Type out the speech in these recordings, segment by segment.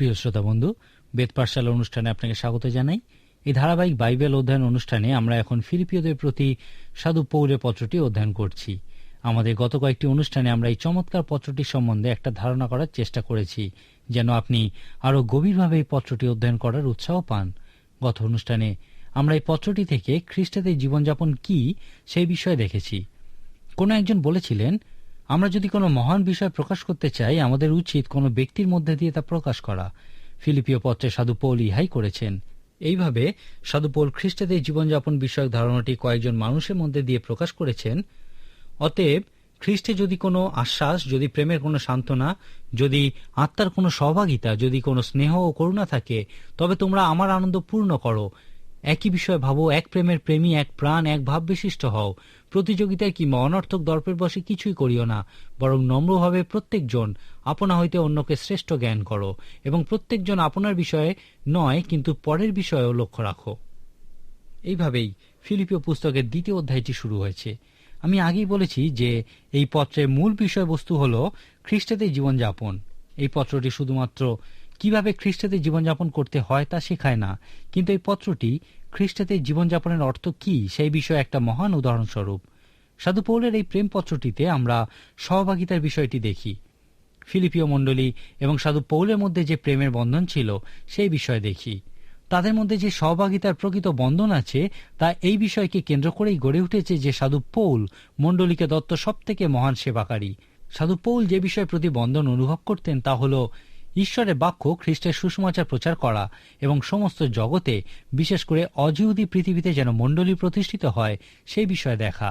প্রিয় শ্রোতা বন্ধু, বেদ পাঠশালা অনুষ্ঠানে আপনাকে স্বাগত জানাই। এই ধারাবাহিক বাইবেল অধ্যয়ন অনুষ্ঠানে আমরা এখন ফিলিপিওদের প্রতি সাধু পৌলের পত্রটি অধ্যয়ন করছি। আমাদের গত কয়েকটি অনুষ্ঠানে আমরা এই চমৎকার পত্রটি সম্বন্ধে একটা ধারণা করার চেষ্টা করেছি, যেন আপনি আরও গভীরভাবে এই পত্রটি অধ্যয়ন করার উৎসাহ পান। গত অনুষ্ঠানে আমরা এই পত্রটি থেকে খ্রিস্টানদের জীবনযাপন কি সেই বিষয়ে দেখেছি। কোনো একজন বলেছিলেন, আমরা যদি কোনো মহান বিষয় প্রকাশ করতে চাই, আমাদের উচিত কোনো ব্যক্তির মধ্যে দিয়ে তা প্রকাশ করা। ফিলিপিও পত্রে সাধু পৌল ইহাই করেছেন। এইভাবে সাধু পৌল খ্রিস্টানদের জীবনযাপন বিষয়ক ধারণাটি কয়েকজন মানুষের মধ্যে দিয়ে প্রকাশ করেছেন। অতএব খ্রিস্টে যদি কোনো আশ্বাস, যদি প্রেমের কোনো সান্ত্বনা, যদি আত্মার কোনো সহভাগিতা, যদি কোনো স্নেহ ও করুণা থাকে, তবে তোমরা আমার আনন্দ পূর্ণ করো। একই বিষয়ে ভাবো, এক প্রেমের প্রেমী, এক প্রাণ, এক ভাব বিশিষ্ট হও। প্রতিযোগিতায় কিংবা অনর্থক দর্পের বশে কিছুই করিও না, বরং নম্রভাবে প্রত্যেকজন আপনা হইতে অন্যকে শ্রেষ্ঠ জ্ঞান করো, এবং প্রত্যেকজন আপনার বিষয়ে নয় কিন্তু পরের বিষয়েও লক্ষ্য রাখো। এইভাবেই ফিলিপিও পুস্তকের 2য় অধ্যায়টি শুরু হয়েছে। আমি আগেই বলেছি যে এই পত্রের মূল বিষয়বস্তু হল খ্রিস্টানদের জীবনযাপন। এই পত্রটি শুধুমাত্র কিভাবে খ্রিস্টানদের জীবনযাপন করতে হয় তা শেখায় না, কিন্তু এই পত্রটি খ্রিস্টানদের জীবনযাপনের অর্থ কি সেই বিষয়ে একটা মহান উদাহরণস্বরূপ। সাধু পৌলের এই প্রেম পত্রটিতে আমরা সহভাগিতার বিষয়টি দেখি। ফিলিপিও মণ্ডলী এবং সাধু পৌলের মধ্যে যে প্রেমের বন্ধন ছিল সেই বিষয়ে দেখি। তাদের মধ্যে যে সহভাগিতার প্রকৃত বন্ধন আছে তা এই বিষয়কে কেন্দ্র করেই গড়ে উঠেছে যে সাধু পৌল মণ্ডলীকে দত্ত সবথেকে মহান সেবাকারী। সাধু পৌল যে বিষয়ের প্রতি বন্ধন অনুভব করতেন তা হল ঈশ্বরের বাক্য, খ্রিস্টের সুসমাচার প্রচার করা এবং সমস্ত জগতে, বিশেষ করে অজিহুদি পৃথিবীতে যেন মণ্ডলী প্রতিষ্ঠিত হয় সেই বিষয়ে দেখা।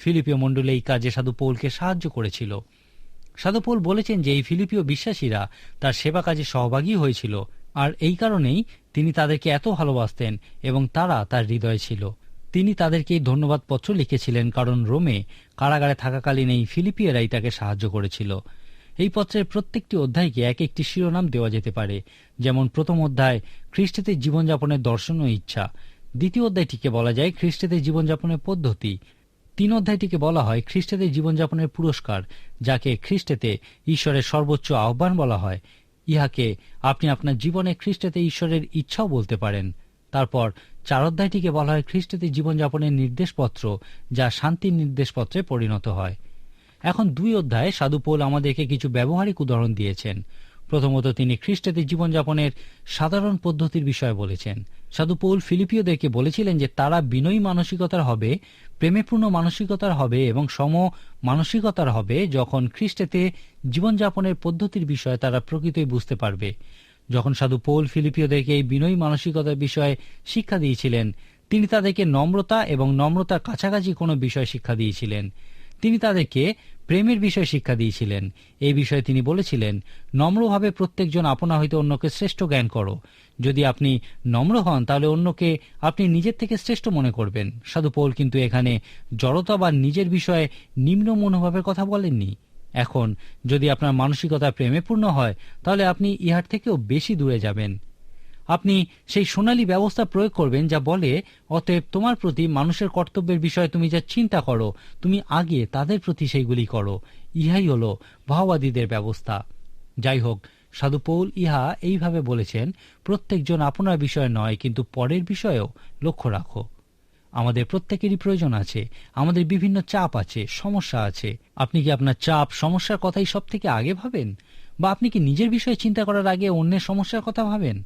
ফিলিপিও মণ্ডলী এই কাজে সাধু পৌলকে সাহায্য করেছিল। সাধু পৌল বলেছেন যে এই ফিলিপিও বিশ্বাসীরা তার সেবা কাজে সহভাগী হয়েছিল, আর এই কারণেই তিনি তাদেরকে এত ভালোবাসতেন এবং তারা তার হৃদয়ে ছিল। তিনি তাদেরকে এই ধন্যবাদ পত্র লিখেছিলেন, কারণ রোমে কারাগারে থাকাকালীন এই ফিলিপিয়ারাই তাকে সাহায্য করেছিল। এই পত্রের প্রত্যেকটি অধ্যায়কে এক একটি শিরোনাম দেওয়া যেতে পারে, যেমন প্রথম অধ্যায় খ্রিস্টানদের জীবনযাপনের দর্শন ও ইচ্ছা, 2য় অধ্যায়টিকে বলা যায় খ্রিস্টানদের জীবনযাপনের পদ্ধতি, 3 অধ্যায়টিকে বলা হয় খ্রিস্টানদের জীবনযাপনের পুরস্কার, যাকে খ্রিস্টেতে ঈশ্বরের সর্বোচ্চ আহ্বান বলা হয়। ইহাকে আপনি আপনার জীবনে খ্রিস্টেতে ঈশ্বরের ইচ্ছাও বলতে পারেন। তারপর 4 অধ্যায়টিকে বলা হয় খ্রিস্টানদের জীবনযাপনের নির্দেশপত্র, যা শান্তির নির্দেশপত্রে পরিণত হয়। এখন 2 অধ্যায়ে সাধু পৌল আমাদেরকে কিছু ব্যবহারিক উদাহরণ দিয়েছেন। প্রথমত তিনি খ্রিস্টানদের জীবনযাপনের সাধারণ পদ্ধতির বিষয়ে বলেছেন। সাধু পৌল ফিলিপিওদেরকে বলেছিলেন যে তারা বিনয়ী মানসিকতার হবে, প্রেমেপূর্ণ মানসিকতার হবে এবং সম মানসিকতার হবে, যখন খ্রিস্টেতে জীবনযাপনের পদ্ধতির বিষয়ে তারা প্রকৃতই বুঝতে পারবে। যখন সাধু পৌল ফিলিপিওদেরকে এই বিনয়ী মানসিকতার বিষয়ে শিক্ষা দিয়েছিলেন, তিনি তাদেরকে নম্রতা এবং নম্রতার কাছাকাছি কোনো বিষয় শিক্ষা দিয়েছিলেন। তিনি তাদেরকে প্রেমের বিষয়ে শিক্ষা দিয়েছিলেন। এই বিষয়ে তিনি বলেছিলেন, নম্রভাবে প্রত্যেকজন আপনা হইতে অন্যকে শ্রেষ্ঠ জ্ঞান করো। যদি আপনি নম্র হন তাহলে অন্যকে আপনি নিজের থেকে শ্রেষ্ঠ মনে করবেন। সাধু পৌল কিন্তু এখানে জড়তা বা নিজের বিষয়ে নিম্ন মনোভাবের কথা বলেননি। এখন যদি আপনার মানসিকতা প্রেমে পূর্ণ হয় তাহলে আপনি ইহার থেকেও বেশি দূরে যাবেন। আপনি সেই সোনালী ব্যবস্থা প্রয়োগ করবেন যা বলে, অতএব তোমার প্রতি মানুষের কর্তব্যের বিষয়ে তুমি যা চিন্তা করো, তুমি আগে তাদের প্রতি সেইগুলি করো। ইহাই হল ভাওবাদীদের ব্যবস্থা। যাই হোক, সাধু পৌল ইহা এইভাবে বলেছেন, প্রত্যেকজন আপনার বিষয় নয় কিন্তু পরের বিষয়েও লক্ষ্য রাখো। আমাদের প্রত্যেকেরই প্রয়োজন আছে, আমাদের বিভিন্ন চাপ আছে, সমস্যা আছে। আপনি কি আপনার চাপ, সমস্যার কথাই সব থেকে আগে ভাবেন, বা আপনি কি নিজের বিষয়ে চিন্তা করার আগে অন্যের সমস্যার কথা ভাবেন?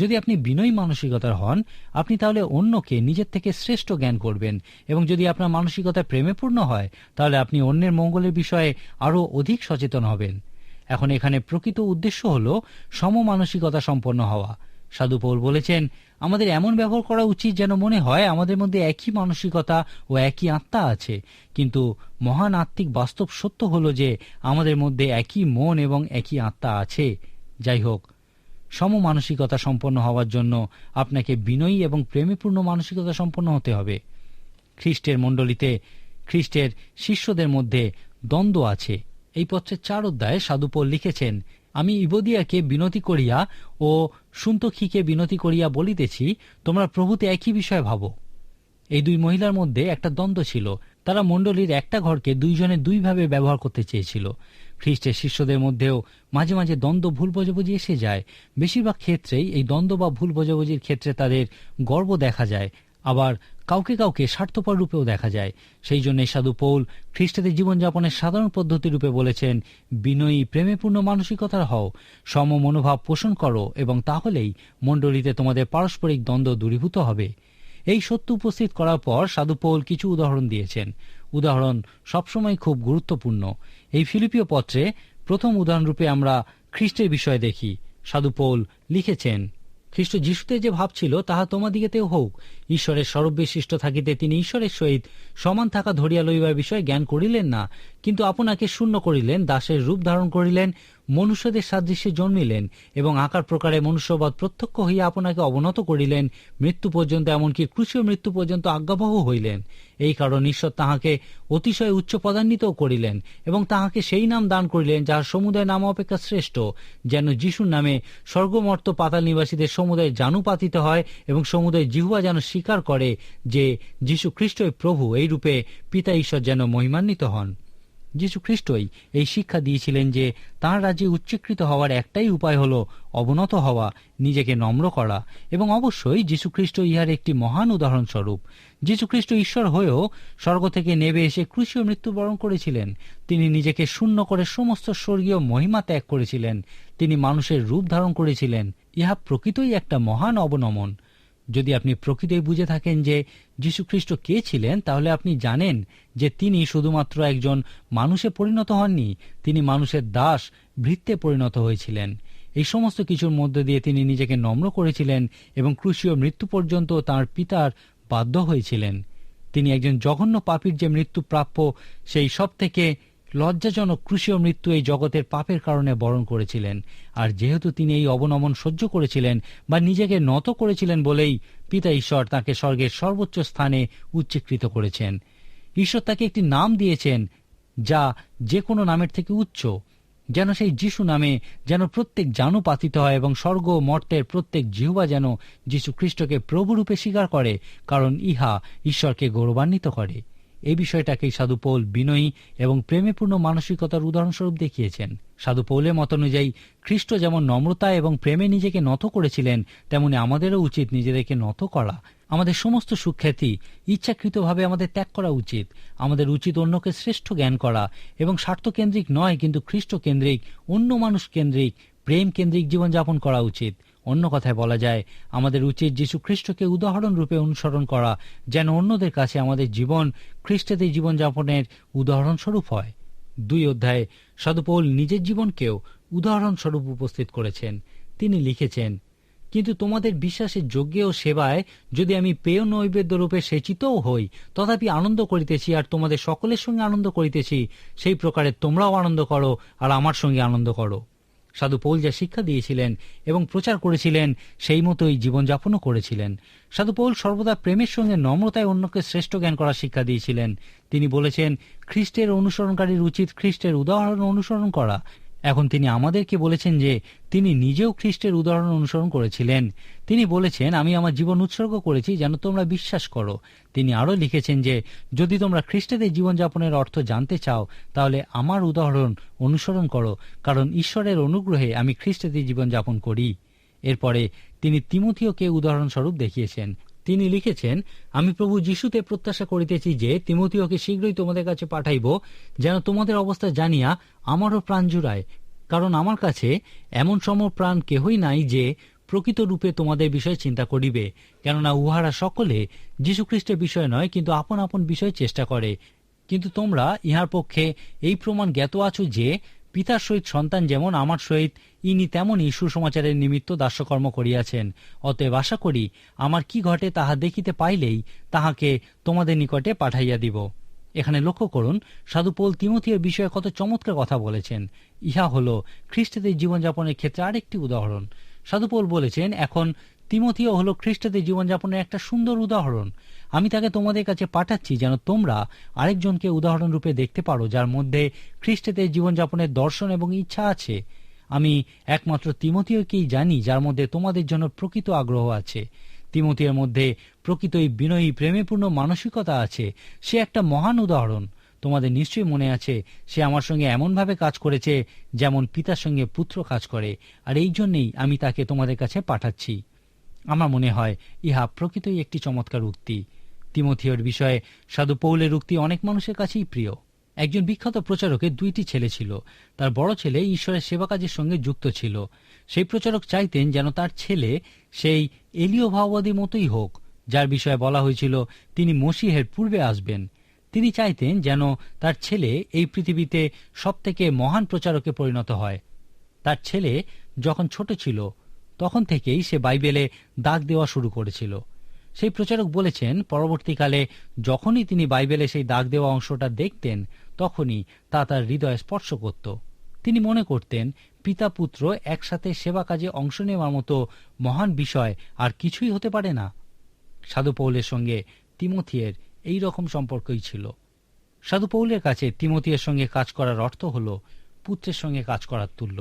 যদি আপনি বিনয়ী মানসিকতার হন, আপনি তাহলে অন্যকে নিজের থেকে শ্রেষ্ঠ জ্ঞান করবেন, এবং যদি আপনার মানসিকতা প্রেমে পূর্ণ হয় তাহলে আপনি অন্যের মঙ্গলের বিষয়ে আরও অধিক সচেতন হবেন। এখন এখানে প্রকৃত উদ্দেশ্য হল সম মানসিকতা সম্পন্ন হওয়া। সাধু পৌল বলেছেন, আমাদের এমন ব্যবহার করা উচিত যেন মনে হয় আমাদের মধ্যে একই মানসিকতা ও একই আত্মা আছে, কিন্তু মহান আত্মিক বাস্তব সত্য হল যে আমাদের মধ্যে একই মন এবং একই আত্মা আছে। যাই হোক, সম মানসিকতা সম্পন্ন হওয়ার জন্য আপনাকে বিনয়ী এবং প্রেমপূর্ণ মানসিকতা সম্পন্ন হতে হবে। খ্রিস্টের মণ্ডলীতে খ্রিস্টের শিষ্যদের মধ্যে দ্বন্দ্ব আছে। এই পত্রের 4 অধ্যায়ে সাধু পৌল লিখেছেন, আমি ইবোদিয়াকে বিনতি করিয়া ও সুন্তখীকে বিনতি করিয়া বলিতেছি, তোমরা প্রভুতে একই বিষয় ভাবো। এই 2 মহিলার মধ্যে একটা দ্বন্দ্ব ছিল, তারা মণ্ডলীর একটা ঘরকে দুইজনে দুইভাবে ব্যবহার করতে চেয়েছিল। খ্রিস্টের শিষ্যদের মধ্যেও মাঝে মাঝে দ্বন্দ্ব, ভুল বোঝাবুঝি এসে যায়। বেশিরভাগ ক্ষেত্রেই এই দ্বন্দ্ব বা ভুল বোঝাবুঝির ক্ষেত্রে তাদের গর্ব দেখা যায়, আবার কাউকে কাউকে স্বার্থপর রূপেও দেখা যায়। সেই জন্য সাধু পৌল খ্রিস্টাদের জীবনযাপনের সাধারণ পদ্ধতি রূপে বলেছেন, বিনয়ী, প্রেমেপূর্ণ মানসিকতার হও, সম মনোভাব পোষণ করো, এবং তাহলেই মণ্ডলীতে তোমাদের পারস্পরিক দ্বন্দ্ব দূরীভূত হবে। এই সত্য উপস্থিত করার পর সাধু পৌল কিছু উদাহরণ দিয়েছেন। উদাহরণ সবসময় খুব গুরুত্বপূর্ণ। এই ফিলিপিয় পত্রে প্রথম উদাহরণরূপে আমরা খ্রিস্টের বিষয়ে দেখি। সাধু পৌল লিখেছেন, খ্রিস্ট যিশুতে যে ভাব ছিল তাহা তোমাদিগেতেও হোক। ঈশ্বরের সর্ববিশিষ্ট থাকিতে তিনি ঈশ্বরের সহিত সমান থাকা ধরিয়া লইবার বিষয়ে জ্ঞান করিলেন না, কিন্তু আপনাকে শূন্য করিলেন, দাসের রূপ ধারণ করিলেন, মনুষ্যদের সাদৃশ্যে জন্মিলেন এবং আকার প্রকারে মনুষ্যবৎ প্রত্যক্ষ হইয়া আপনাকে অবনত করিলেন, মৃত্যু পর্যন্ত, এমনকি ক্রুশীয় মৃত্যু পর্যন্ত আজ্ঞাবহ হইলেন। এই কারণ ঈশ্বর তাহাকে অতিশয় উচ্চ পদান্বিতও করিলেন এবং তাহাকে সেই নাম দান করিলেন যাহার সমুদয় নাম অপেক্ষা শ্রেষ্ঠ, যেন যিশুর নামে স্বর্গমর্ত পাতাল নিবাসীদের সমুদয় জানু পাতিত হয় এবং সমুদয় জিহ্বা যেন স্বীকার করে যে যীশু খ্রিস্টই প্রভু। এই রূপে পিতা ঈশ্বর যেন মহিমান্বিত হন। যীশু খ্রিস্টই এই শিক্ষা দিয়েছিলেন যে তাঁর রাজ্যে উচ্চীকৃত হওয়ার একটাই উপায় হল অবনত হওয়া, নিজেকে নম্র করা, এবং অবশ্যই যীশু খ্রিস্ট ইহার একটি মহান উদাহরণস্বরূপ। যীশু খ্রিস্ট ঈশ্বর হয়েও স্বর্গ থেকে নেমে এসে ক্রুশীয় মৃত্যুবরণ করেছিলেন। তিনি নিজেকে শূন্য করে সমস্ত স্বর্গীয় মহিমা ত্যাগ করেছিলেন। তিনি মানুষের রূপ ধারণ করেছিলেন। ইহা প্রকৃতই একটা মহান অবনমন। যদি আপনি প্রকৃতই বুঝে থাকেন যে যীশুখ্রিস্ট কে ছিলেন, তাহলে আপনি জানেন যে তিনি শুধুমাত্র একজন মানুষে পরিণত হননি, তিনি মানুষের দাস, ভৃত্যে পরিণত হয়েছিলেন। এই সমস্ত কিছুর মধ্যে দিয়ে তিনি নিজেকে নম্র করেছিলেন এবং ক্রুশীয় মৃত্যু পর্যন্ত তাঁর পিতার বাধ্য হয়েছিলেন। তিনি একজন জঘন্য পাপীর যে মৃত্যু প্রাপ্য, সেই সব থেকে লজ্জাজনক ক্রুশীয় মৃত্যু এই জগতের পাপের কারণে বরণ করেছিলেন। আর যেহেতু তিনি এই অবনমন সহ্য করেছিলেন বা নিজেকে নত করেছিলেন বলেই পিতা ঈশ্বর তাঁকে স্বর্গের সর্বোচ্চ স্থানে উচ্চীকৃত করেছেন। ঈশ্বর তাকে একটি নাম দিয়েছেন যা যে কোনো নামের থেকে উচ্চ, যেন সেই যিশু নামে যেন প্রত্যেক জানু পাতিত হয় এবং স্বর্গ মর্তের প্রত্যেক জিহ্বা যেন যীশু খ্রিস্টকে প্রভুরূপে স্বীকার করে, কারণ ইহা ঈশ্বরকে গৌরবান্বিত করে। এই বিষয়টাকেই সাধু পৌল বিনয়ী এবং প্রেমেপূর্ণ মানসিকতার উদাহরণস্বরূপ দেখিয়েছেন। সাধু পৌলের মত অনুযায়ী খ্রিস্ট যেমন নম্রতা এবং প্রেমে নিজেকে নত করেছিলেন, তেমনি আমাদেরও উচিত নিজেদেরকে নত করা। আমাদের সমস্ত সুখ্যাতি ইচ্ছাকৃতভাবে আমাদের ত্যাগ করা উচিত। আমাদের উচিত অন্যকে শ্রেষ্ঠ জ্ঞান করা এবং স্বার্থকেন্দ্রিক নয়, কিন্তু খ্রিস্ট কেন্দ্রিক, অন্য মানুষ কেন্দ্রিক, প্রেম কেন্দ্রিক জীবনযাপন করা উচিত। অন্য কথায় বলা যায়, আমাদের উচিত যীশু খ্রিস্টকে উদাহরণ রূপে অনুসরণ করা, যেন অন্যদের কাছে আমাদের জীবন খ্রিস্টের জীবনযাপনের উদাহরণস্বরূপ হয়। 2 অধ্যায়ে সাধু পৌল নিজের জীবনকেও উদাহরণস্বরূপ উপস্থিত করেছেন। তিনি লিখেছেন, কিন্তু তোমাদের বিশ্বাসের যজ্ঞে ও সেবায় যদি আমি পেয় নৈবেদ্য রূপে সেচিতও হই, তথাপি আনন্দ করিতেছি, আর তোমাদের সকলের সঙ্গে আনন্দ করিতেছি। সেই প্রকারে তোমরাও আনন্দ করো আর আমার সঙ্গে আনন্দ করো। সাধু পৌল যা শিক্ষা দিয়েছিলেন এবং প্রচার করেছিলেন, সেই মতোই জীবনযাপনও করেছিলেন। সাধু পৌল সর্বদা প্রেমের সঙ্গে নম্রতায় অন্যকে শ্রেষ্ঠ জ্ঞান করার শিক্ষা দিয়েছিলেন। তিনি বলেছেন, খ্রিস্টের অনুসরণকারীর উচিত খ্রিস্টের উদাহরণ অনুসরণ করা। এখন তিনি আমাদেরকে বলেছেন যে তিনি নিজেও খ্রিস্টের উদাহরণ অনুসরণ করেছিলেন। তিনি বলেছেন, আমি আমার জীবন উৎসর্গ করেছি যেন তোমরা বিশ্বাস করো। তিনি আরও লিখেছেন যে যদি তোমরা খ্রিস্টের জীবনযাপনের অর্থ জানতে চাও, তাহলে আমার উদাহরণ অনুসরণ করো, কারণ ঈশ্বরের অনুগ্রহে আমি খ্রিস্টের জীবনযাপন করি। এরপরে তিনি তিমথিওকে উদাহরণস্বরূপ দেখিয়েছেন। তিনি লিখেছেন, আমি প্রভু যিশুতে প্রত্যাশা করিতেছি যে তিমথিওকে শীঘ্রই তোমাদের কাছে পাঠাইব, যেন তোমাদের অবস্থা জানিয়া আমারও প্রাণ জুড়ায়, কারণ আমার কাছে এমন সমপ্রাণ কেহই নাই যে প্রকৃত রূপে তোমাদের বিষয়ে চিন্তা করিবে, কেননা উহারা সকলে যীশুখ্রিস্টের বিষয় নয়, কিন্তু আপন আপন বিষয় চেষ্টা করে। কিন্তু তোমরা ইহার পক্ষে এই প্রমাণ জ্ঞাত আছো যে পিতার সহিত সন্তান যেমন আমার সহিত ইনি তেমনই সুসমাচারের নিমিত্ত দাস্যকর্ম করিয়াছেন। অতএব আশা করি আমার কি ঘটে তাহা দেখিতে পাইলেই তাহাকে তোমাদের নিকটে পাঠাইয়া দিব। এখানে লক্ষ্য করুন, সাধু পৌল তিমথিওর বিষয়ে কত চমৎকার কথা বলেছেন। ইহা হল খ্রিস্টদের জীবনযাপনের ক্ষেত্রে আরেকটি উদাহরণ। সাধু পৌল বলেছেন, এখন তিমথিও হল খ্রিস্টদের জীবনযাপনের একটা সুন্দর উদাহরণ। আমি তাকে তোমাদের কাছে পাঠাচ্ছি যেন তোমরা আরেকজনকে উদাহরণ রূপে দেখতে পারো, যার মধ্যে খ্রিস্টদের জীবনযাপনের দর্শন এবং ইচ্ছা আছে। আমি একমাত্র তিমথিওকেই জানি যার মধ্যে তোমাদের জন্য প্রকৃত আগ্রহ আছে। তিমথিয়ের মধ্যে প্রকৃতই বিনয়ী প্রেমেপূর্ণ মানসিকতা আছে। সে একটা মহান উদাহরণ। তোমাদের নিশ্চয়ই মনে আছে, সে আমার সঙ্গে এমনভাবে কাজ করেছে যেমন পিতার সঙ্গে পুত্র কাজ করে, আর এই জন্যেই আমি তাকে তোমাদের কাছে পাঠাচ্ছি। আমার মনে হয় ইহা প্রকৃতই একটি চমৎকার উক্তি। তিমথিয়ের বিষয়ে সাধু পৌলের উক্তি অনেক মানুষের কাছেই প্রিয়। একজন বিখ্যাত প্রচারকের 2টি ছেলে ছিল। তার বড় ছেলে ঈশ্বরের সেবা কাজের সঙ্গে যুক্ত ছিল। সেই প্রচারক চাইতেন যেন তার ছেলে সেই এলীয় ভাববাদীর মতোই হোক, যার বিষয়ে বলা হয়েছিল তিনি মসীহের পূর্বে আসবেন। তিনি চাইতেন যেন তার ছেলে এই পৃথিবীতে সবথেকে মহান প্রচারকে পরিণত হয়। তার ছেলে যখন ছোট ছিল তখন থেকেই সে বাইবেলে দাগ দেওয়া শুরু করেছিল। সেই প্রচারক বলেছেন, পরবর্তীকালে যখনই তিনি বাইবেলে সেই দাগ দেওয়া অংশটা দেখতেন তখনই তা তার হৃদয় স্পর্শ করত। তিনি মনে করতেন পিতা পুত্র একসাথে সেবা কাজে অংশ নেওয়ার মতো মহান বিষয় আর কিছুই হতে পারে না। সাধু পৌলের সঙ্গে তিমথিয়ের এই রকম সম্পর্কই ছিল। সাধু পৌলের কাছে তিমথিয়ের সঙ্গে কাজ করার অর্থ হল পুত্রের সঙ্গে কাজ করার তুল্য।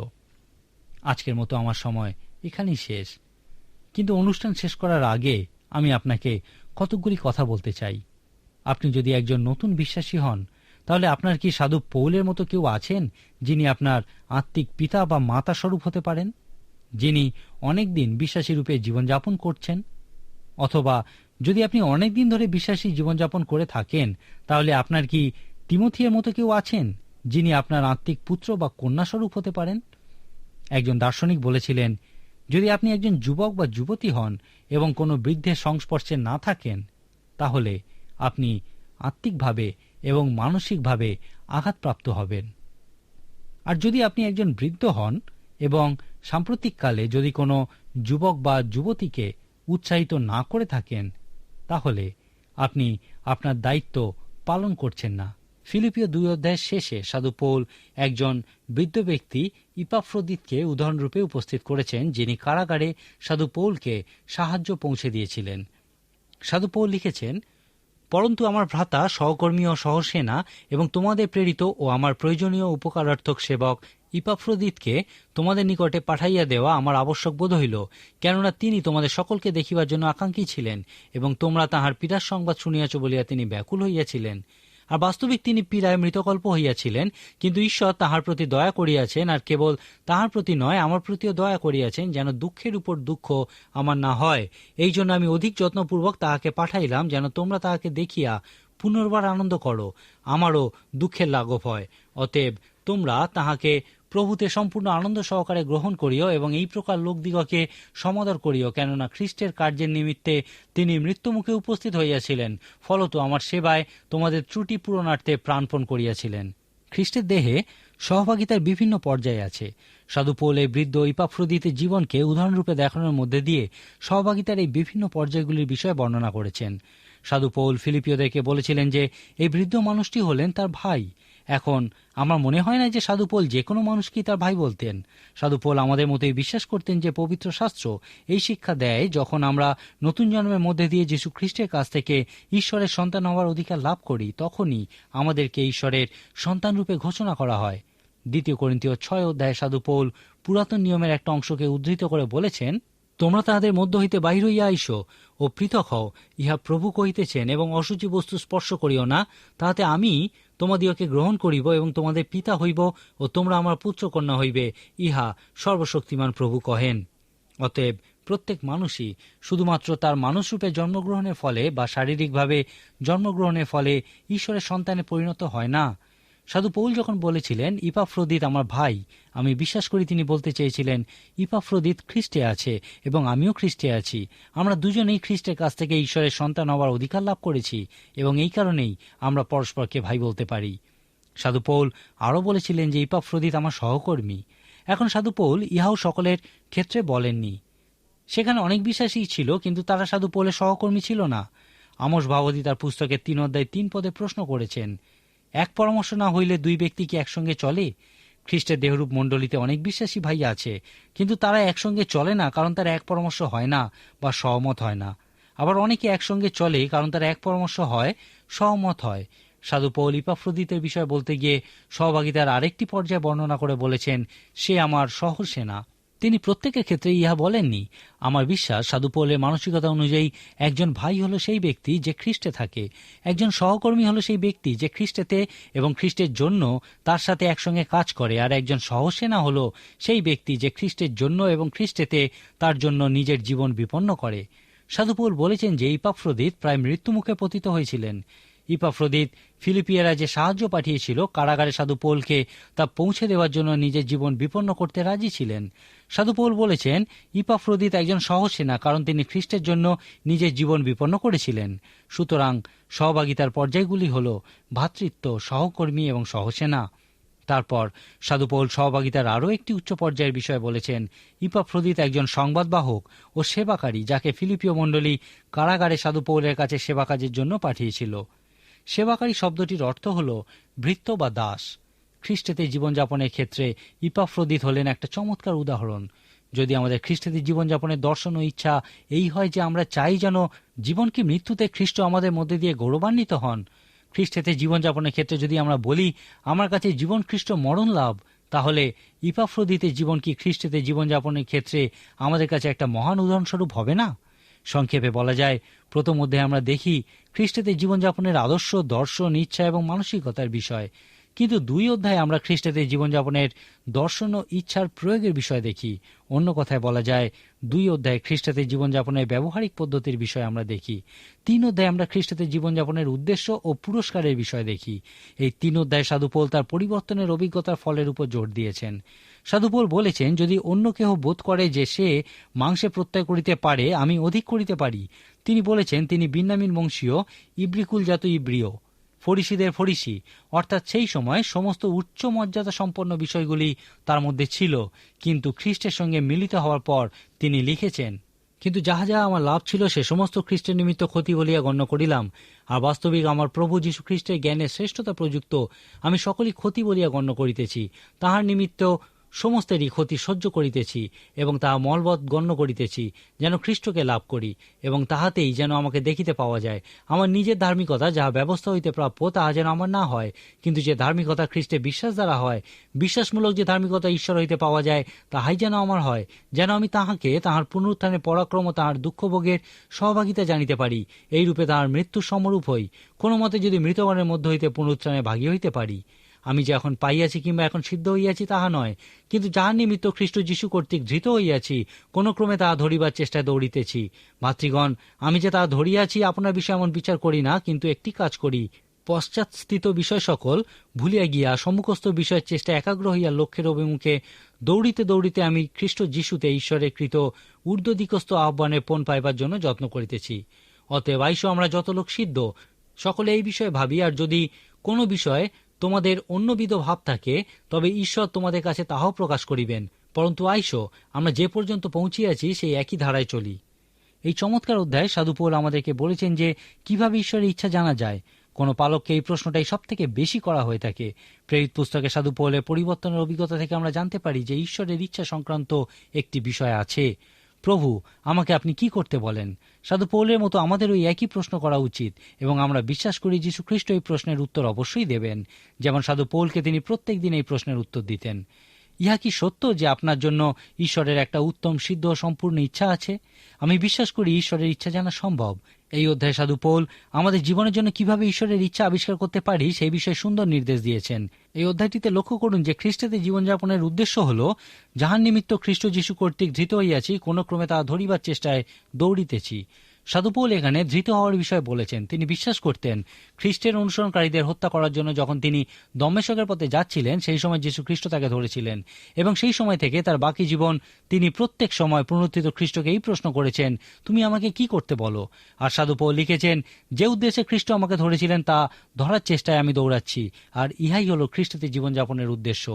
আজকের মতো আমার সময় এখানেই শেষ, কিন্তু অনুষ্ঠান শেষ করার আগে আমি আপনাকে কতকগুলি কথা বলতে চাই। আপনি যদি একজন নতুন বিশ্বাসী হন, তাহলে আপনার কি সাধু পৌলের মতো কেউ আছেন যিনি আপনার আত্মিক পিতা বা মাতা স্বরূপ হতে পারেন, যিনি অনেকদিন বিশ্বাসী রূপে জীবনযাপন করছেন? অথবা যদি আপনি অনেকদিন ধরে বিশ্বাসী জীবনযাপন করে থাকেন, তাহলে আপনার কি তিমথিয়ের মতো কেউ আছেন যিনি আপনার আত্মিক পুত্র বা কন্যা স্বরূপ হতে পারেন? একজন দার্শনিক বলেছিলেন, যদি আপনি একজন যুবক বা যুবতী হন এবং কোনো বৃদ্ধের সংস্পর্শে না থাকেন, তাহলে আপনি আত্মিকভাবে এবং মানসিকভাবে আঘাতপ্রাপ্ত হবেন। আর যদি আপনি একজন বৃদ্ধ হন এবং সাম্প্রতিককালে যদি কোনো যুবক বা যুবতীকে উৎসাহিত না করে থাকেন, তাহলে আপনি আপনার দায়িত্ব পালন করছেন না। ফিলিপিও 2 অধ্যায়ের শেষে সাধু পৌল একজন বৃদ্ধ ব্যক্তি ইপাফ্রোদিতকে উদাহরণরূপে উপস্থিত করেছেন, যিনি কারাগারে সাধু পৌলকে সাহায্য পৌঁছে দিয়েছিলেন। সাধু পৌল লিখেছেন, পরন্তু আমার ভ্রাতা, সহকর্মী ও সহসেনা এবং তোমাদের প্রেরিত ও আমার প্রয়োজনীয় উপকারার্থক সেবক ইপাফ্রোদিতকে তোমাদের নিকটে পাঠাইয়া দেওয়া আমার আবশ্যক বোধ হইল, কেননা তিনি তোমাদের সকলকে দেখিবার জন্য আকাঙ্ক্ষী ছিলেন এবং তোমরা তাহার পীড়ার সংবাদ শুনিয়াছ বলিয়া তিনি ব্যাকুল হইয়াছিলেন। আর বাস্তবিক তিনি পীড়ায় মৃতকল্প হইয়াছিলেন, কিন্তু ঈশ্বর তাহার প্রতি দয়া করিয়াছেন, আর কেবল তাহার প্রতি নয় আমার প্রতিও দয়া করিয়াছেন, যেন দুঃখের উপর দুঃখ আমার না হয়। এই জন্য আমি অধিক যত্নপূর্বক তাহাকে পাঠাইলাম, যেন তোমরা তাহাকে দেখিয়া পুনর্বার আনন্দ করো, আমারও দুঃখের লাঘব হয়। অতএব তোমরা তাহাকে প্রভুতে সম্পূর্ণ আনন্দ সহকারে গ্রহণ করিও এবং এই প্রকার লোকদিগকে সমাদর করিও, কেননা খ্রিস্টের কার্যের নিমিত্তে তিনি মৃত্যুমুখে উপস্থিত হইয়াছিলেন, ফলত আমার সেবায় তোমাদের ত্রুটি পূরণার্থে প্রাণপণ করিয়াছিলেন। খ্রিস্টের দেহে সহভাগিতার বিভিন্ন পর্যায় আছে। সাধু পৌল এই বৃদ্ধ ইপাফ্রোদিতের জীবনকে উদাহরণরূপে দেখানোর মধ্যে দিয়ে সহভাগিতার এই বিভিন্ন পর্যায়গুলির বিষয়ে বর্ণনা করেছেন। সাধু পৌল ফিলিপিওদেরকে বলেছিলেন যে এই বৃদ্ধ মানুষটি হলেন তার ভাই। এখন আমার মনে হয় না যে সাধু পৌল যে কোনো মানুষকেই তার ভাই বলতেন। সাধু পৌল আমাদের মতোই বিশ্বাস করতেন যে পবিত্র শাস্ত্র এই শিক্ষা দেয়, যখন আমরা নতুন জন্মের মধ্যে দিয়ে যীশু খ্রিস্টের কাছ থেকে ঈশ্বরের সন্তান হওয়ার অধিকার লাভ করি, তখনই আমাদেরকে ঈশ্বরের সন্তান রূপে ঘোষণা করা হয়। 2 করিন্থীয় 6 অধ্যায়ে সাধু পৌল পুরাতন নিয়মের একটা অংশকে উদ্ধৃত করে বলেছেন, তোমরা তাহাদের মধ্য হইতে বাহির হইয়া আইসো ও পৃথক হও, ইহা প্রভু কহিতেছেন, এবং অশুচি বস্তু স্পর্শ করিও না, তাহাতে আমি তোমাদিওকে গ্রহণ করিব এবং তোমাদের পিতা হইব ও তোমরা আমার পুত্র কন্যা হইবে, ইহা সর্বশক্তিমান প্রভু কহেন। অতএব প্রত্যেক মানুষই শুধুমাত্র তার মানুষরূপে জন্মগ্রহণের ফলে বা শারীরিকভাবে জন্মগ্রহণের ফলে ঈশ্বরের সন্তানে পরিণত হয় না। সাধু পৌল যখন বলেছিলেন ইপাফ্রোদিত আমার ভাই, আমি বিশ্বাস করি তিনি বলতে চেয়েছিলেন ইপাফ্রোদিত খ্রিস্টে আছে এবং আমিও খ্রিস্টে আছি। আমরা দুজনেই খ্রিস্টের কাছ থেকে ঈশ্বরের সন্তান হওয়ার অধিকার লাভ করেছি এবং এই কারণেই আমরা পরস্পরকে ভাই বলতে পারি। সাধু পৌল আরও বলেছিলেন যে ইপাফ্রোদিত আমার সহকর্মী। এখন সাধু পৌল ইহাও সকলের ক্ষেত্রে বলেননি। সেখানে অনেক বিশ্বাসী ছিল, কিন্তু তারা সাধু পৌলের সহকর্মী ছিল না। আমোস ভাববাদী তার পুস্তকের 3 অধ্যায় 3 পদে প্রশ্ন করেছেন, এক পরামর্শ না হইলে 2 ব্যক্তি কি একসঙ্গে চলে? খ্রিস্টের দেহরূপ মণ্ডলীতে অনেক বিশ্বাসী ভাই আছে, কিন্তু তারা একসঙ্গে চলে না, কারণ তারা এক পরামর্শ হয় না বা সহমত হয় না। আবার অনেকে একসঙ্গে চলে, কারণ তারা এক পরামর্শ হয়, সহমত হয়। সাধু পৌল ইপাফ্রোদিতের বিষয়ে বলতে গিয়ে সহভাগিতার আরেকটি পর্যায়ে বর্ণনা করে বলেছেন, সে আমার সহসেনা। তিনি প্রত্যেকের ক্ষেত্রে ইহা বলেননি। আমার বিশ্বাস সাধু পৌলের মানসিকতা অনুযায়ী একজন ভাই হলো সেই ব্যক্তি যে খ্রিস্টে থাকে, একজন সহকর্মী হলো সেই ব্যক্তি যে খ্রিস্টেতে এবং খ্রিস্টের জন্য তার সাথে একসঙ্গে কাজ করে, আর একজন সহসেনা হলো সেই ব্যক্তি যে খ্রিস্টের জন্য এবং খ্রিস্টেতে তার জন্য নিজের জীবন বিপন্ন করে। সাধু পৌল বলেছেন যে ইপাফ্রোদিত প্রায় মৃত্যুমুখে পতিত হয়েছিলেন। ইপাফ্রোদিত ফিলিপিয়ারা যে সাহায্য পাঠিয়েছিল কারাগারে সাধু পৌলকে তা পৌঁছে দেওয়ার জন্য নিজের জীবন বিপন্ন করতে রাজি ছিলেন। সাধু পৌল বলেছেন ইপাফ্রোদিত একজন সহসেনা, কারণ তিনি খ্রিস্টের জন্য নিজের জীবন বিপন্ন করেছিলেন। সুতরাং সহভাগিতার পর্যায়গুলি হল ভ্রাতৃত্ব, সহকর্মী এবং সহসেনা। তারপর সাধু পৌল সহভাগিতার আরও একটি উচ্চ পর্যায়ের বিষয় বলেছেন। ইপাফ্রোদিত একজন সংবাদবাহক ও সেবাকারী, যাকে ফিলিপীয় মণ্ডলী কারাগারে সাধু পৌলের কাছে সেবা কাজের জন্য পাঠিয়েছিল। সেবাকারী শব্দটির অর্থ হল ভৃত্য বা দাস। খ্রিস্টেতে জীবনযাপনের ক্ষেত্রে ইপাফ্রোদিত হলেন একটা চমৎকার উদাহরণ। যদি আমাদের খ্রিস্টেতে জীবনযাপনের দর্শন ও ইচ্ছা এই হয় যে আমরা চাই যেন জীবন কি মৃত্যুতে খ্রিস্ট আমাদের মধ্যে দিয়ে গৌরবান্বিত হন, খ্রিস্টেতে জীবনযাপনের ক্ষেত্রে যদি আমরা বলি আমার কাছে জীবন খ্রিস্ট মরণ লাভ, তাহলে ইপাফ্রোদিতের জীবন কি খ্রিস্টেতে জীবনযাপনের ক্ষেত্রে আমাদের কাছে একটা মহান উদাহরণস্বরূপ হবে না? সংক্ষেপে বলা যায়, প্রথম অধ্যায়ে আমরা দেখি খ্রিস্টেতে জীবনযাপনের আদর্শ, দর্শন, ইচ্ছা এবং মানসিকতার বিষয়। কিন্তু 2 অধ্যায়ে আমরা খ্রিস্টেতে জীবনযাপনের দর্শন ও ইচ্ছার প্রয়োগের বিষয় দেখি। অন্য কথায় বলা যায় 2 অধ্যায়ে খ্রিস্টেতে জীবনযাপনের ব্যবহারিক পদ্ধতির বিষয় আমরা দেখি। 3 অধ্যায়ে আমরা খ্রিস্টেতে জীবনযাপনের উদ্দেশ্য ও পুরস্কারের বিষয় দেখি। এই 3 অধ্যায়ে সাধু পৌল তার পরিবর্তনের অভিজ্ঞতার ফলের উপর জোর দিয়েছেন। সাধু পৌল বলেছেন, যদি অন্য কেহ বোধ করে যে সে মাংসে প্রত্যয় করিতে পারে, আমি অধিক করিতে পারি। তিনি বলেছেন তিনি বিন্যামীন বংশীয়, ইব্রিকুলজাত ইব্রিয়, ফরিসীদের ফরিসি, অর্থাৎ সেই সময় সমস্ত উচ্চ মর্যাদা সম্পন্ন বিষয়গুলি তার মধ্যে ছিল। কিন্তু খ্রিস্টের সঙ্গে মিলিত হওয়ার পর তিনি লিখেছেন, কিন্তু যাহা যাহা আমার লাভ ছিল সে সমস্ত খ্রিস্টের নিমিত্ত ক্ষতি বলিয়া গণ্য করিলাম। আর বাস্তবিক আমার প্রভু যীশু খ্রিস্টের জ্ঞানের শ্রেষ্ঠতা প্রযুক্ত আমি সকলই ক্ষতি বলিয়া গণ্য করিতেছি। তাহার নিমিত্ত সমস্তেরই ক্ষতি সহ্য করিতেছি এবং তাহা মলবৎ গণ্য করিতেছি, যেন খ্রিস্টকে লাভ করি এবং তাহাতেই যেন আমাকে দেখিতে পাওয়া যায়। আমার নিজের ধার্মিকতা যাহা ব্যবস্থা হইতে প্রাপ্য তাহা যেন আমার না হয়, কিন্তু যে ধার্মিকতা খ্রিস্টে বিশ্বাস দ্বারা হয়, বিশ্বাসমূলক যে ধার্মিকতা ঈশ্বর হইতে পাওয়া যায়, তাহাই যেন আমার হয়, যেন আমি তাহাকে, তাহার পুনরুত্থানের পরাক্রম ও তাহার দুঃখভোগের সহভাগিতা জানিতে পারি, এইরূপে তাহার মৃত্যুর সমরূপ হই, কোনো মতে যদি মৃতগণের মধ্য হইতে পুনরুত্থানে ভাগী হইতে পারি। আমি যে এখন পাইয়াছি কিংবা এখন সিদ্ধ হইয়াছি তাহা নয়, কিন্তু যাহার নিমিত্ত খ্রিস্ট যীশু কর্তৃক ধৃত হইয়াছি, কোন ক্রমে তাহা ধরিবার চেষ্টায় দৌড়িতেছি। ভাতৃগণ, আমি যে তাহা ধরিয়াছি আপনার বিষয়ে এমন বিচার করি না, কিন্তু একটি কাজ করি, পশ্চাৎস্থিত বিষয় সকল ভুলিয়া গিয়া সম্মুখস্থ বিষয়ের চেষ্টা একাগ্র হইয়া লক্ষ্যের অভিমুখে দৌড়িতে দৌড়িতে আমি খ্রিস্ট যীশুতে ঈশ্বরের কৃত ঊর্ধ্বদিকস্থ আহ্বানের পণ পাইবার জন্য যত্ন করিতেছি। অতএব আইসো, আমরা যত লোক সিদ্ধ সকলে এই বিষয়ে ভাবি। আর যদি কোনো বিষয়ে তোমাদের অন্যবিধ ভাব থাকে, তবে ঈশ্বর তোমাদের কাছে তাহাও প্রকাশ করিবেন। পরন্তু আইসো, আমরা যে পর্যন্ত পৌঁছিয়াছি সেই একই ধারায় চলি। এই চমৎকার অধ্যায়ে সাধু পৌল আমাদেরকে বলেছেন যে কিভাবে ঈশ্বরের ইচ্ছা জানা যায়। কোনো পালককে এই প্রশ্নটাই সব থেকে বেশি করা হয়ে থাকে। প্রেরিত পুস্তকে সাধু পৌলের পরিবর্তনের অভিজ্ঞতা থেকে আমরা জানতে পারি যে ঈশ্বরের ইচ্ছা সংক্রান্ত একটি বিষয় আছে। প্রভু, আমাকে আপনি কি করতে বলেন? সাধু পৌলের মতো আমাদের ওই একই প্রশ্ন করা উচিত, এবং আমরা বিশ্বাস করি যীশু খ্রিস্ট এই প্রশ্নের উত্তর অবশ্যই দেবেন, যেমন সাধু পৌলকে তিনি প্রত্যেক দিন এই প্রশ্নের উত্তর দিতেন। ইহা কি সত্য যে আপনার জন্য ঈশ্বরের একটা উত্তম, সিদ্ধ ও সম্পূর্ণ ইচ্ছা আছে? আমি বিশ্বাস করি ঈশ্বরের ইচ্ছা জানা সম্ভব। এই অধ্যায়ে সাধু পৌল আমাদের জীবনের জন্য কিভাবে ঈশ্বরের ইচ্ছা আবিষ্কার করতে পারি সেই বিষয়ে সুন্দর নির্দেশ দিয়েছেন। এই অধ্যায়টিতে লক্ষ্য করুন যে খ্রিস্টেতে জীবনযাপনের উদ্দেশ্য হল, যাহার নিমিত্ত খ্রিস্ট যীশু কর্তৃক ধৃত হইয়াছি, কোন ক্রমে তাহা ধরিবার চেষ্টায় দৌড়িতেছি। সাধু পৌল এখানে ধৃত হওয়ার বিষয়ে বলেছেন। তিনি বিশ্বাস করতেন খ্রিস্টের অনুসরণকারীদের হত্যা করার জন্য যখন তিনি দমেশকের পথে যাচ্ছিলেন, সেই সময় যীশু খ্রিস্ট তাকে ধরেছিলেন, এবং সেই সময় থেকে তার বাকি জীবন তিনি প্রত্যেক সময় পুনরুত্থিত খ্রিস্টকে এই প্রশ্ন করেছেন, তুমি আমাকে কি করতে বলো? আর সাধু পৌল লিখেছেন, যে উদ্দেশ্যে খ্রিস্ট আমাকে ধরেছিলেন তা ধরার চেষ্টায় আমি দৌড়াচ্ছি, আর ইহাই হল খ্রিস্টতে জীবনযাপনের উদ্দেশ্য।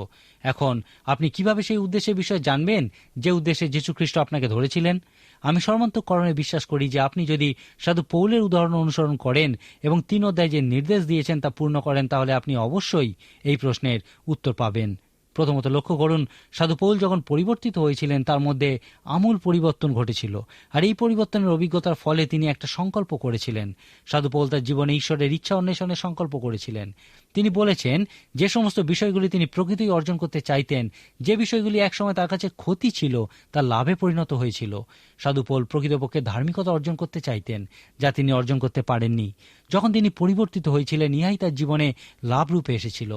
এখন আপনি কিভাবে সেই উদ্দেশ্যের বিষয়ে জানবেন যে উদ্দেশ্যে যীশু খ্রিস্ট আপনাকে ধরেছিলেন? আমি সর্বান্তঃকরণে বিশ্বাস করি যে আপনি যদি সাধু পৌলের উদাহরণ অনুসরণ করেন এবং 3 অধ্যায়ে যে নির্দেশ দিয়েছেন তা পূর্ণ করেন, তাহলে আপনি অবশ্যই এই প্রশ্নের উত্তর পাবেন। প্রথমত লক্ষ্য করুন, সাধু পৌল যখন পরিবর্তিত হয়েছিলেন তার মধ্যে আমূল পরিবর্তন ঘটেছিল, আর এই পরিবর্তনের অভিজ্ঞতার ফলে তিনি একটা সংকল্প করেছিলেন। সাধু পৌল তার জীবনে ঈশ্বরের ইচ্ছা অন্বেষণের সংকল্প করেছিলেন। তিনি বলেছেন যে সমস্ত বিষয়গুলি তিনি প্রকৃতই অর্জন করতে চাইতেন, যে বিষয়গুলি একসময় তার কাছে ক্ষতি ছিল, তা লাভে পরিণত হয়েছিল। সাধু পৌল প্রকৃতপক্ষে ধার্মিকতা অর্জন করতে চাইতেন, যা তিনি অর্জন করতে পারেননি। যখন তিনি পরিবর্তিত হয়েছিলেন, ইহাই তার জীবনে লাভরূপে এসেছিল।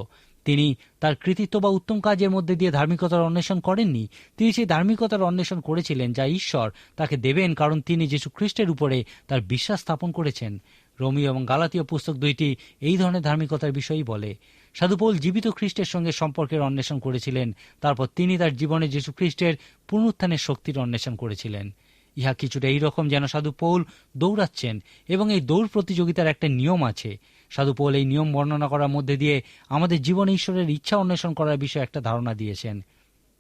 তিনি তার কৃতিত্ব বা উত্তম কাজের মধ্যে দিয়ে ধার্মিকতার অন্বেষণ করেননি। তিনি সেই ধার্মিকতার অন্বেষণ করেছিলেন যা ঈশ্বর তাকে দেবেন, কারণ তিনি যীশু খ্রিস্টের উপরে তার বিশ্বাস স্থাপন করেছেন। রোমীয় এবং গালাতীয় পুস্তক দুইটি এই ধরনের ধার্মিকতার বিষয়ই বলে। সাধু পৌল জীবিত খ্রিস্টের সঙ্গে সম্পর্কের অন্বেষণ করেছিলেন, তারপর তিনি তার জীবনে যীশু খ্রিস্টের পুনরুত্থানের শক্তির অন্বেষণ করেছিলেন। ইহা কিছুটা এইরকম যেন সাধু পৌল দৌড়াচ্ছেন এবং এই দৌড় প্রতিযোগিতার একটা নিয়ম আছে। সাধু পৌল এই নিয়ম বর্ণনা করার মধ্যে দিয়ে আমাদের জীবনে ঈশ্বরের ইচ্ছা অন্বেষণ করার বিষয়ে একটা ধারণা দিয়েছেন।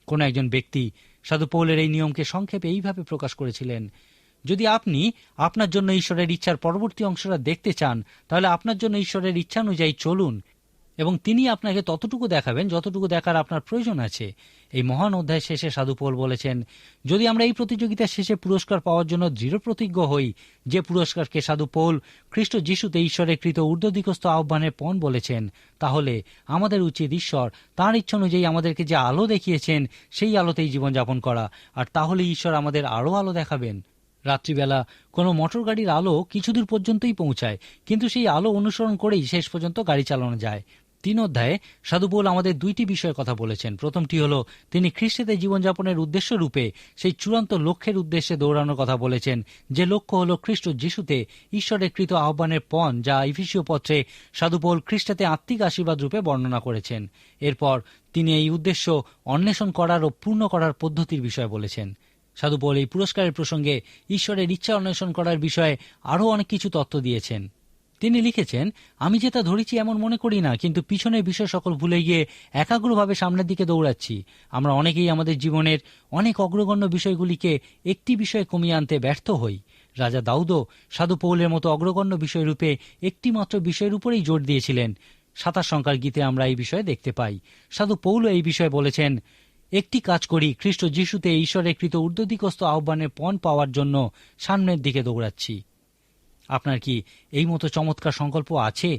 কোন একজন ব্যক্তি সাধু পৌলের এই নিয়মকে সংক্ষেপে এইভাবে প্রকাশ করেছিলেন: যদি আপনি আপনার জন্য ঈশ্বরের ইচ্ছার পরবর্তী অংশটা দেখতে চান, তাহলে আপনার জন্য ঈশ্বরের ইচ্ছা অনুযায়ী চলুন এবং তিনি আপনাকে ততটুকু দেখাবেন যতটুকু দেখার আপনার প্রয়োজন আছে। এই মহান অধ্যায় শেষে সাধু পৌল বলেছেন, যদি আমরা এই প্রতিযোগিতার শেষে পুরস্কার পাওয়ার জন্য দৃঢ় প্রতিজ্ঞ হই, যে পুরস্কারকে সাধু পৌল খ্রিস্ট যিশুতে ঈশ্বরের কৃত ঊর্ধ্বদিগস্থ আহ্বানের পণ বলেছেন, তাহলে আমাদের উচিত ঈশ্বর তাঁর ইচ্ছা অনুযায়ী আমাদেরকে যে আলো দেখিয়েছেন সেই আলোতেই জীবনযাপন করা, আর তাহলে ঈশ্বর আমাদের আরও আলো দেখাবেন। রাত্রিবেলা কোনো মোটর গাড়ির আলো কিছুদূর পর্যন্তই পৌঁছায়, কিন্তু সেই আলো অনুসরণ করেই শেষ পর্যন্ত গাড়ি চালানো যায়। 3 অধ্যায়ে সাধু পৌল আমাদের দুইটি বিষয়ের কথা বলেছেন। প্রথমটি হলো তিনি খ্রিস্টেতে জীবনযাপনের উদ্দেশ্য রূপে সেই চূড়ান্ত লক্ষ্যের উদ্দেশ্যে দৌড়ানোর কথা বলেছেন, যে লক্ষ্য হলো খ্রিস্ট যিশুতে ঈশ্বরের কৃত আহ্বানের পণ, যা ইফিসীয় পত্রে সাধু পৌল খ্রিস্টেতে আত্মিক আশীর্বাদ রূপে বর্ণনা করেছেন। এরপর তিনি এই উদ্দেশ্য অন্বেষণ করার ও পূর্ণ করার পদ্ধতির বিষয়ে বলেছেন। সাধু পৌল এই পুরস্কারের প্রসঙ্গে ঈশ্বরের ইচ্ছা অন্বেষণ করার বিষয়ে আরও অনেক কিছু তথ্য দিয়েছেন। তিনি লিখেছেন, আমি যেটা ধরেছি এমন মনে করি না, কিন্তু পিছনের বিষয় সকল ভুলে গিয়ে একাগ্রভাবে সামনের দিকে দৌড়াচ্ছি। আমরা অনেকেই আমাদের জীবনের অনেক অগ্রগণ্য বিষয়গুলিকে একটি বিষয়ে কমিয়ে আনতে ব্যর্থ হই। রাজা দাউদও সাধু পৌলের মতো অগ্রগণ্য বিষয়রূপে একটি মাত্র বিষয়ের উপরেই জোর দিয়েছিলেন। 27 সংখ্যার গীতে আমরা এই বিষয়ে দেখতে পাই। সাধু পৌলও এই বিষয়ে বলেছেন, একটি কাজ করি, খ্রিস্ট যিশুতে ঈশ্বরের কৃত ঊর্ধ্বদিগস্থ আহ্বানের পণ পাওয়ার জন্য সামনের দিকে দৌড়াচ্ছি। আপনার কি এই মতো চমৎকার সংকল্প আছে?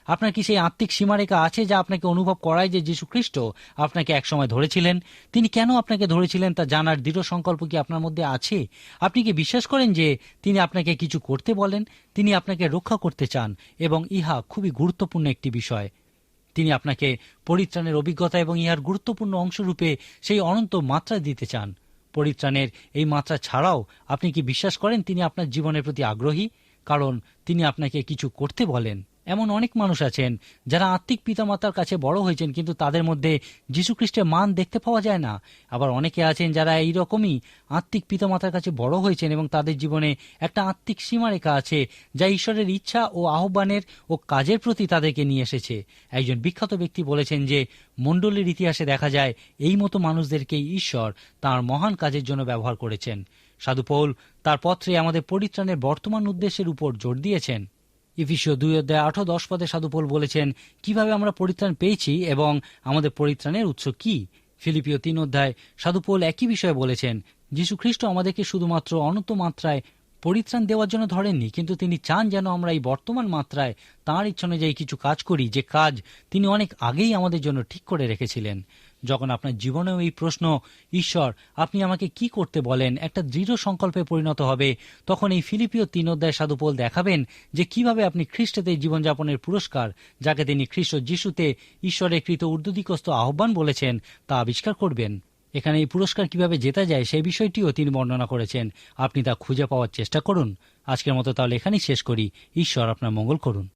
আপনার কি সেই আত্মিক সীমারেখা আছে যা আপনাকে অনুভব করায় যে যীশু খ্রিস্ট আপনাকে একসময় ধরেছিলেন? তিনি কেন আপনাকে ধরেছিলেন তা জানার দৃঢ় সংকল্প কি আপনার মধ্যে আছে? আপনি কি বিশ্বাস করেন যে তিনি আপনাকে কিছু করতে বলেন? তিনি আপনাকে রক্ষা করতে চান, এবং ইহা খুবই গুরুত্বপূর্ণ একটি বিষয়। তিনি আপনাকে পরিত্রাণের অভিজ্ঞতা এবং ইহার গুরুত্বপূর্ণ অংশরূপে সেই অনন্ত মাত্রা দিতে চান। পরিত্রাণের এই মাত্রা ছাড়াও আপনি কি বিশ্বাস করেন তিনি আপনার জীবনের প্রতি আগ্রহী? কারণ তিনি আপনাকে কিছু করতে বলেন। এমন অনেক মানুষ আছেন যারা আত্মিক পিতামাতার কাছে বড় হয়েছেন, কিন্তু তাদের মধ্যে যীশুখ্রিস্টের মান দেখতে পাওয়া যায় না। আবার অনেকে আছেন যারা এই রকমই আত্মিক পিতামাতার কাছে বড় হয়েছেন এবং তাদের জীবনে একটা আত্মিক সীমারেখা আছে যা ঈশ্বরের ইচ্ছা ও আহ্বানের ও কাজের প্রতি তাদেরকে নিয়ে এসেছে। একজন বিখ্যাত ব্যক্তি বলেছেন যে মণ্ডলীর ইতিহাসে দেখা যায় এই মতো মানুষদেরকেই ঈশ্বর তাঁর মহান কাজের জন্য ব্যবহার করেছেন। সাধু পৌল তার পত্রে আমাদের পরিত্রাণের বর্তমান উদ্দেশ্যের উপর জোর দিয়েছেন। ইফিসীয় 2 অধ্যায় 8-10 পদে সাধু পৌল বলেছেন কিভাবে আমরা পরিত্রাণ পেয়েছি এবং আমাদের পরিত্রাণের উৎস কি। ফিলিপিও 3 অধ্যায় সাধু পৌল একই বিষয়ে বলেছেন, যীশু খ্রিস্ট আমাদেরকে শুধুমাত্র অনন্ত মাত্রায় পরিত্রাণ দেওয়ার জন্য ধরেননি, কিন্তু তিনি চান যেন আমরা এই বর্তমান মাত্রায় তাঁর ইচ্ছা অনুযায়ী কিছু কাজ করি, যে কাজ তিনি অনেক আগেই আমাদের জন্য ঠিক করে রেখেছিলেন। যখন আপনার জীবনেও এই প্রশ্ন, ঈশ্বর আপনি আমাকে কি করতে বলেন, একটা দৃঢ় সংকল্পে পরিণত হবে, তখন এই ফিলিপিও 3 অধ্যায় সাধু পৌল দেখাবেন যে কিভাবে আপনি খ্রিস্টেতে জীবনযাপনের পুরস্কার, যাকে তিনি খ্রিস্ট যিশুতে ঈশ্বরের কৃত ঊর্ধ্বদিগস্থ আহ্বান বলেছেন, তা আবিষ্কার করবেন। এখানে এই পুরস্কার কিভাবে জেতা যায় সেই বিষয়টিও তিনি বর্ণনা করেছেন। আপনি তা খুঁজে পাওয়ার চেষ্টা করুন। আজকের মতো তাহলে এখানেই শেষ করি। ঈশ্বর আপনার মঙ্গল করুন।